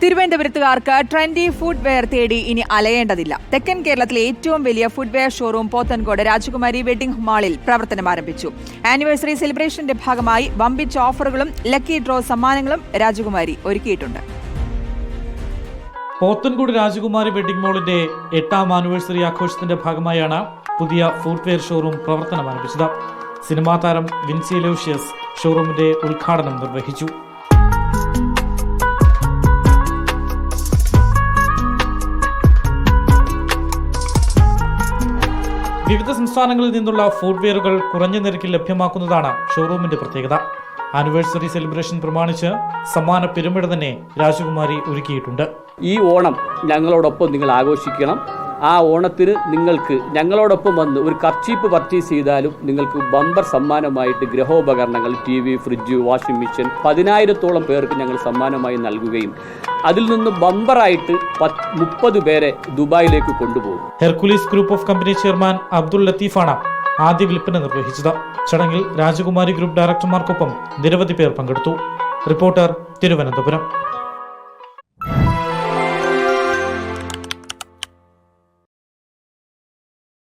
തിരുവനന്തപുരത്തുകാർക്ക് trendy food wear തേടി ഇനി അലയേണ്ടതില്ല. തെക്കൻ കേരളത്തിലെ ഏറ്റവും വലിയ ഫുഡ് വെയർ ഷോറൂം പോത്തൻകോട് രാജകുമാരി വെഡിംഗ് മാളിൽ പ്രവർത്തനം ആരംഭിച്ചു. ആനിവേഴ്സറി സെലിബ്രേഷന്റെ ഭാഗമായി വമ്പിച്ച ഓഫറുകളും ലക്കി ഡ്രോ സമ്മാനങ്ങളും രാജകുമാരി ഒരുക്കിയിട്ടുണ്ട്. പോത്തൻകോട് രാജകുമാരി വെഡിംഗ് മാളിന്റെ 8ാം ആനിവേഴ്സറി ആഘോഷത്തിന്റെ ഭാഗമായാണ് പുതിയ ഫുഡ് വെയർ ഷോറൂം പ്രവർത്തനം ആരംഭിച്ചത്. സിനിമാ താരം വിൻസി ലൂഷ്യസ് ഷോറൂമിന്റെ ഉദ്ഘാടനം നിർവഹിച്ചു. വിവിധ സംസ്ഥാനങ്ങളിൽ നിന്നുള്ള ഫുഡ് വെയറുകൾ കുറഞ്ഞ നിരക്കിൽ ലഭ്യമാക്കുന്നതാണ് ഷോറൂമിന്റെ പ്രത്യേകത. ആനിവേഴ്സറി സെലിബ്രേഷൻ പ്രമാണിച്ച് സമ്മാന പെരുമഴ തന്നെ രാജകുമാരി ഒരുക്കിയിട്ടുണ്ട്. ഈ ഓണം ഞങ്ങളോടൊപ്പം നിങ്ങൾ ആഘോഷിക്കണം. ആ ഓണത്തിന് നിങ്ങൾക്ക് ഞങ്ങളോടൊപ്പം വന്ന് ഒരു കർച്ചീപ്പ് പർച്ചേസ് ചെയ്താലും നിങ്ങൾക്ക് ബമ്പർ സമ്മാനമായിട്ട് ഗൃഹോപകരണങ്ങൾ, TV, ഫ്രിഡ്ജ്, വാഷിംഗ് മെഷീൻ 10,000-ഓളം പേർക്ക് ഞങ്ങൾ സമ്മാനമായി നൽകുകയും അതിൽ നിന്ന് ബമ്പറായിട്ട് 30 പേരെ ദുബായിലേക്ക് കൊണ്ടുപോകും. Hercules group of company chairman Abdul ലത്തീഫാണ് ആദ്യ വിൽപ്പന നിർവഹിച്ചത്. ചടങ്ങിൽ രാജകുമാരി ഗ്രൂപ്പ് ഡയറക്ടർമാർക്കൊപ്പം നിരവധി പേർ പങ്കെടുത്തു. റിപ്പോർട്ടർ, തിരുവനന്തപുരം.